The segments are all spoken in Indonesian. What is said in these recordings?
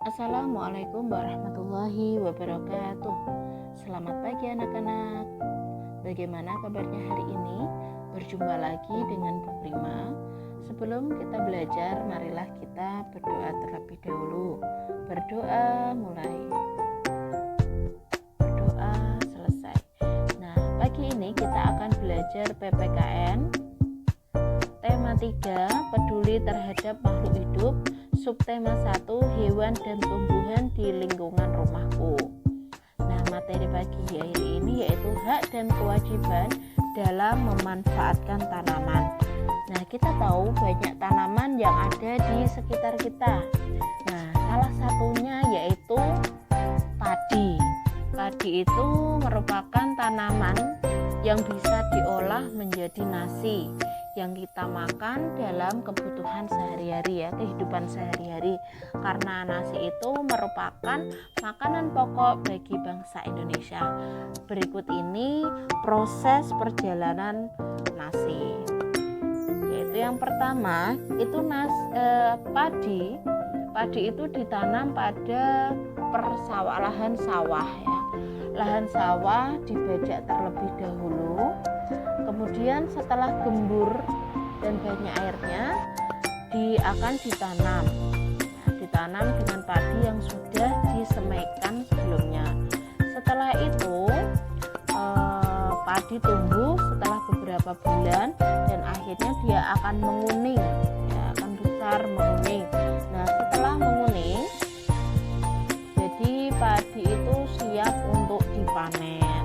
Assalamualaikum warahmatullahi wabarakatuh. Selamat pagi anak-anak. Bagaimana kabarnya hari ini? Berjumpa lagi dengan Bu Prima. Sebelum kita belajar, marilah kita berdoa terlebih dahulu. Berdoa mulai. Berdoa selesai. Nah, pagi ini kita akan belajar PPKN tema 3, peduli terhadap makhluk hidup. Subtema 1, hewan dan tumbuhan di lingkungan rumahku. Nah, materi pagi hari ini yaitu hak dan kewajiban dalam memanfaatkan tanaman. Nah, kita tahu banyak tanaman yang ada di sekitar kita. Nah, salah satunya yaitu padi. Padi itu merupakan tanaman yang bisa diolah menjadi nasi yang kita makan dalam kebutuhan sehari-hari ya, kehidupan sehari-hari. Karena nasi itu merupakan makanan pokok bagi bangsa Indonesia. Berikut ini proses perjalanan nasi. Yaitu yang pertama, itu padi. Padi itu ditanam pada lahan sawah ya. Lahan sawah dibajak terlebih dahulu. Kemudian setelah gembur dan banyak airnya akan ditanam. Nah, ditanam dengan padi yang sudah disemaikan sebelumnya. Setelah itu padi tumbuh setelah beberapa bulan dan akhirnya dia akan menguning, ya, akan besar menguning. Nah, setelah menguning, jadi padi itu siap untuk dipanen.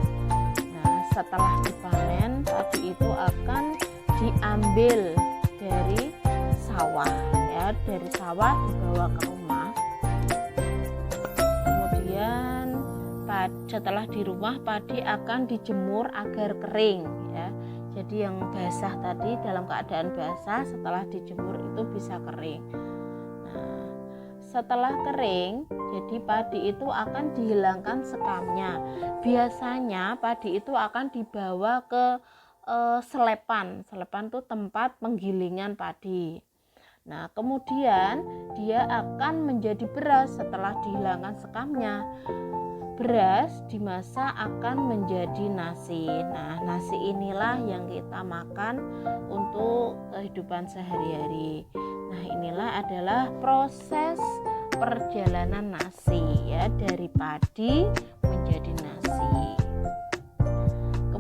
Nah, setelah dipanen, padi itu akan diambil dari sawah ya, dari sawah dibawa ke rumah. Kemudian setelah di rumah, padi akan dijemur agar kering ya. Jadi yang basah tadi dalam keadaan basah, setelah dijemur itu bisa kering. Nah, setelah kering, jadi padi itu akan dihilangkan sekamnya. Biasanya padi itu akan dibawa ke selepan. Selepan itu tempat penggilingan padi. Nah, kemudian dia akan menjadi beras setelah dihilangkan sekamnya. Beras dimasak akan menjadi nasi. Nah, nasi inilah yang kita makan untuk kehidupan sehari-hari. Nah, inilah adalah proses perjalanan nasi ya, dari padi menjadi nasi.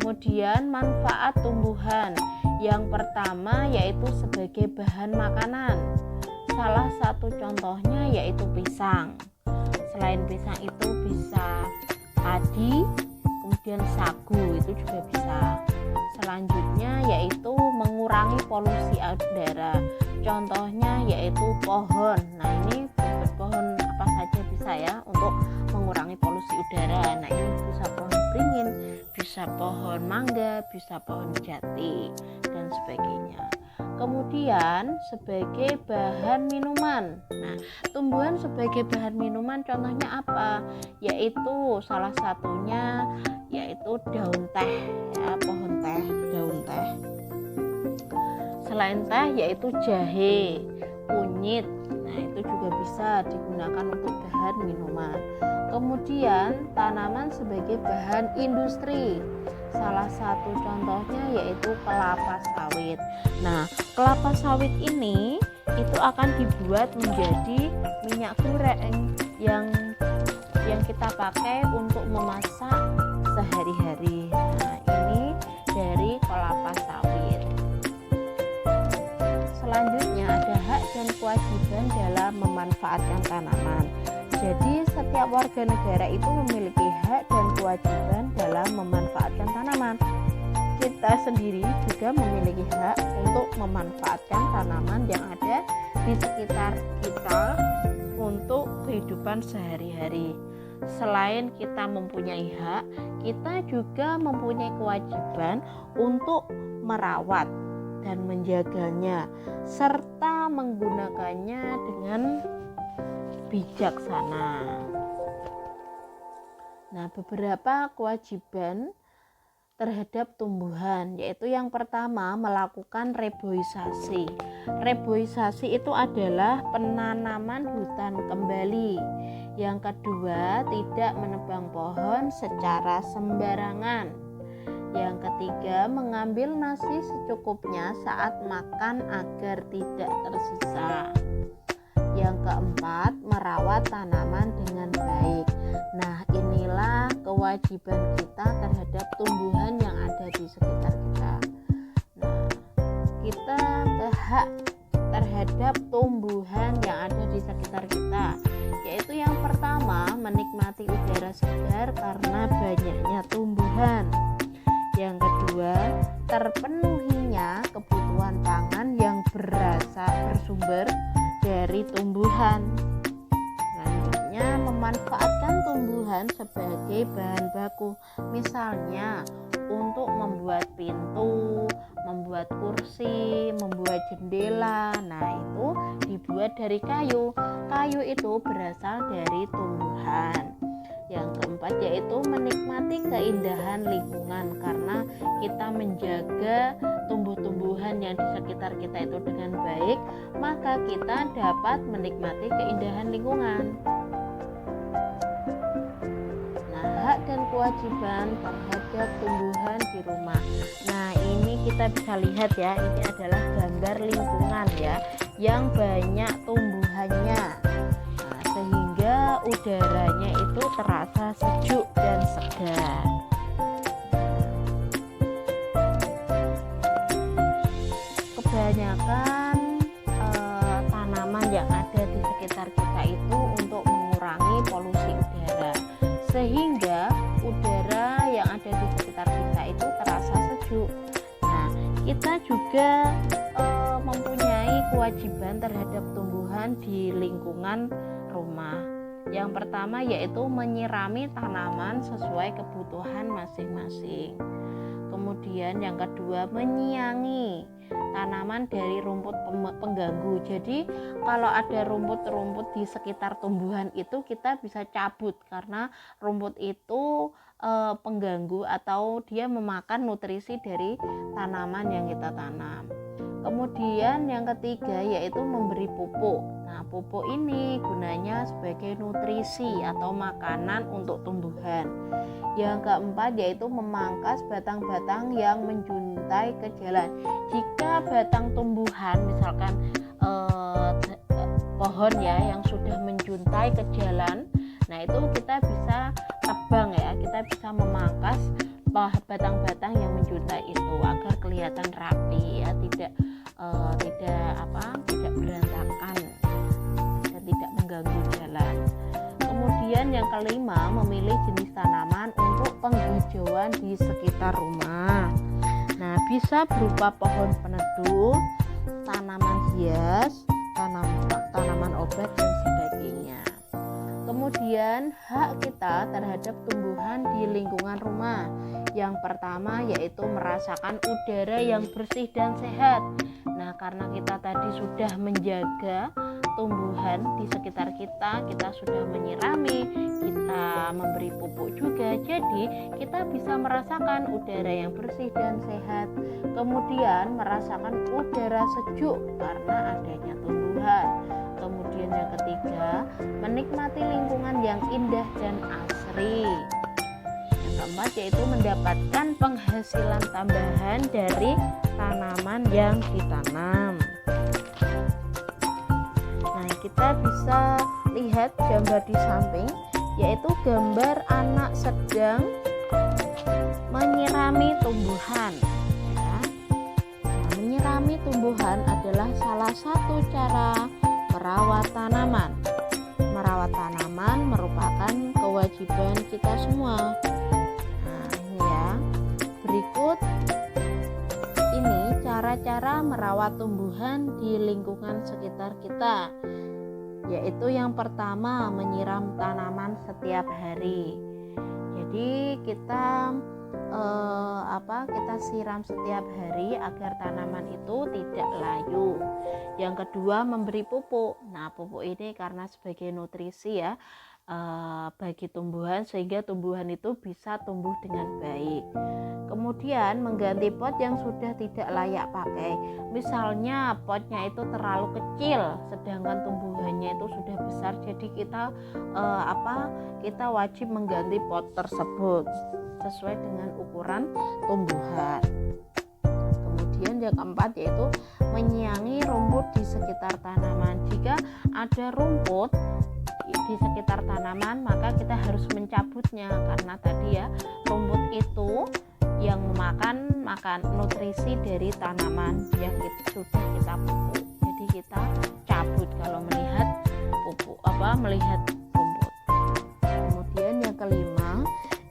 Kemudian manfaat tumbuhan. Yang pertama yaitu sebagai bahan makanan. Salah satu contohnya yaitu pisang. Selain pisang itu bisa padi, kemudian sagu itu juga bisa. Selanjutnya yaitu mengurangi polusi udara. Contohnya yaitu pohon. Nah, ini pohon apa saja bisa ya untuk mengurangi polusi udara. Nah, ini bisa pohon beringin, bisa pohon mangga, bisa pohon jati dan sebagainya. Kemudian sebagai bahan minuman. Nah, tumbuhan sebagai bahan minuman contohnya apa? Yaitu salah satunya yaitu daun teh ya, pohon teh, daun teh. Selain teh yaitu jahe, kunyit. Nah, itu juga bisa digunakan untuk bahan minuman. Kemudian tanaman sebagai bahan industri. Salah satu contohnya yaitu kelapa sawit. Nah, kelapa sawit ini itu akan dibuat menjadi minyak goreng yang kita pakai untuk memasak sehari-hari. Nah, ini dari kelapa sawit. Selanjutnya ada hak dan kewajiban dalam memanfaatkan tanaman. Jadi setiap warga negara itu memiliki hak dan kewajiban dalam memanfaatkan tanaman. Kita sendiri juga memiliki hak untuk memanfaatkan tanaman yang ada di sekitar kita untuk kehidupan sehari-hari. Selain kita mempunyai hak, kita juga mempunyai kewajiban untuk merawat dan menjaganya serta menggunakannya dengan bijaksana. Nah, beberapa kewajiban terhadap tumbuhan, yaitu yang pertama melakukan reboisasi. Reboisasi itu adalah penanaman hutan kembali. Yang kedua, tidak menebang pohon secara sembarangan. Yang ketiga, mengambil nasi secukupnya saat makan agar tidak tersisa. Yang keempat, merawat tanaman dengan baik. Nah, inilah kewajiban kita terhadap tumbuhan yang ada di sekitar kita. Nah, kita berhak terhadap tumbuhan yang ada di sekitar kita, yaitu yang pertama, menikmati udara segar karena banyaknya tumbuhan. Yang kedua, terpenuhinya kebutuhan pangan yang bersumber dari tumbuhan. Selanjutnya, memanfaatkan tumbuhan sebagai bahan baku, misalnya untuk membuat pintu, membuat kursi, membuat jendela. Nah, itu dibuat dari kayu. Kayu itu berasal dari tumbuhan. Yang keempat, yaitu menikmati keindahan lingkungan, karena kita menjaga tumbuh-tumbuhan yang di sekitar kita itu dengan baik, maka kita dapat menikmati keindahan lingkungan. Nah, hak dan kewajiban terhadap tumbuhan di rumah. Nah, ini kita bisa lihat ya, ini adalah gambar lingkungan ya, yang banyak tumbuhannya. Nah, sehingga udaranya itu terasa sejuk dan segar. Kebanyakan tanaman yang ada di sekitar kita itu untuk mengurangi polusi udara, sehingga udara yang ada di sekitar kita itu terasa sejuk. Nah, kita juga mempunyai kewajiban terhadap tumbuhan di lingkungan rumah. Yang pertama, yaitu menyirami tanaman sesuai kebutuhan masing-masing. Kemudian yang kedua, menyiangi tanaman dari rumput pengganggu. Jadi kalau ada rumput-rumput di sekitar tumbuhan itu kita bisa cabut, karena rumput itu pengganggu atau dia memakan nutrisi dari tanaman yang kita tanam. Kemudian yang ketiga, yaitu memberi pupuk. Nah, pupuk ini gunanya sebagai nutrisi atau makanan untuk tumbuhan. Yang keempat, yaitu memangkas batang-batang yang menjuntai ke jalan. Jika batang tumbuhan, misalkan pohon ya, yang sudah menjuntai ke jalan, nah itu kita bisa tebang ya, kita bisa memangkas batang-batang yang menjuntai itu agar kelihatan rapi ya, tidak berantakan dan tidak mengganggu jalan. Kemudian yang kelima, memilih jenis tanaman untuk penghijauan di sekitar rumah. Nah, bisa berupa pohon peneduh, tanaman hias, tanaman obat dan sebagainya. Kemudian hak kita terhadap tumbuhan di lingkungan rumah. Yang pertama, yaitu merasakan udara yang bersih dan sehat. Nah, karena kita tadi sudah menjaga tumbuhan di sekitar kita, kita sudah menyirami, kita memberi pupuk juga, jadi kita bisa merasakan udara yang bersih dan sehat. Kemudian merasakan udara sejuk karena adanya tumbuhan. Kemudian yang ketiga, menikmati lingkungan yang indah dan asri. Yang keempat, yaitu mendapatkan penghasilan tambahan dari tanaman yang ditanam. Nah, kita bisa lihat gambar di samping, yaitu gambar anak sedang menyirami tumbuhan ya. Nah, menyirami tumbuhan adalah salah satu cara merawat tanaman. Merawat tanaman merupakan kewajiban kita semua. Nah, ini ya. Berikut ini cara-cara merawat tumbuhan di lingkungan sekitar kita. Yaitu yang pertama, menyiram tanaman setiap hari. Jadi kita kita siram setiap hari agar tanaman itu tidak layu. Yang kedua, memberi pupuk. Nah, pupuk ini karena sebagai nutrisi ya, bagi tumbuhan sehingga tumbuhan itu bisa tumbuh dengan baik. Kemudian mengganti pot yang sudah tidak layak pakai. Misalnya potnya itu terlalu kecil sedangkan tumbuhannya itu sudah besar, jadi kita wajib mengganti pot tersebut sesuai dengan ukuran tumbuhan. Kemudian yang keempat yaitu menyiangi rumput di sekitar tanaman. Jika ada rumput di sekitar tanaman, maka kita harus mencabutnya karena tadi ya, rumput itu yang memakan nutrisi dari tanaman yang sudah kita pupuk. Jadi kita cabut kalau melihat melihat rumput. Kemudian yang kelima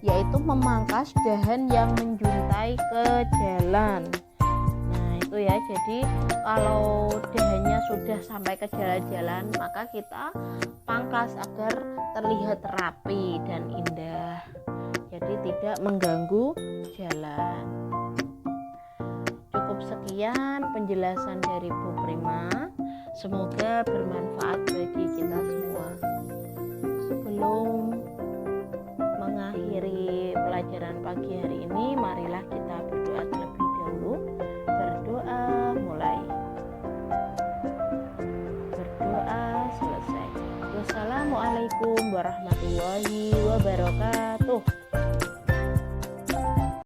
yaitu memangkas dahan yang menjuntai ke jalan. Nah itu ya, jadi kalau dahannya sudah sampai ke jalan-jalan maka kita pangkas agar terlihat rapi dan indah, jadi tidak mengganggu jalan. Cukup sekian penjelasan dari Bu Prima, semoga bermanfaat bagi kita semua. Sebelum mengakhiri pelajaran pagi hari ini, marilah kita berdoa terlebih dahulu. Berdoa mulai. Berdoa selesai. Wassalamualaikum warahmatullahi wabarakatuh.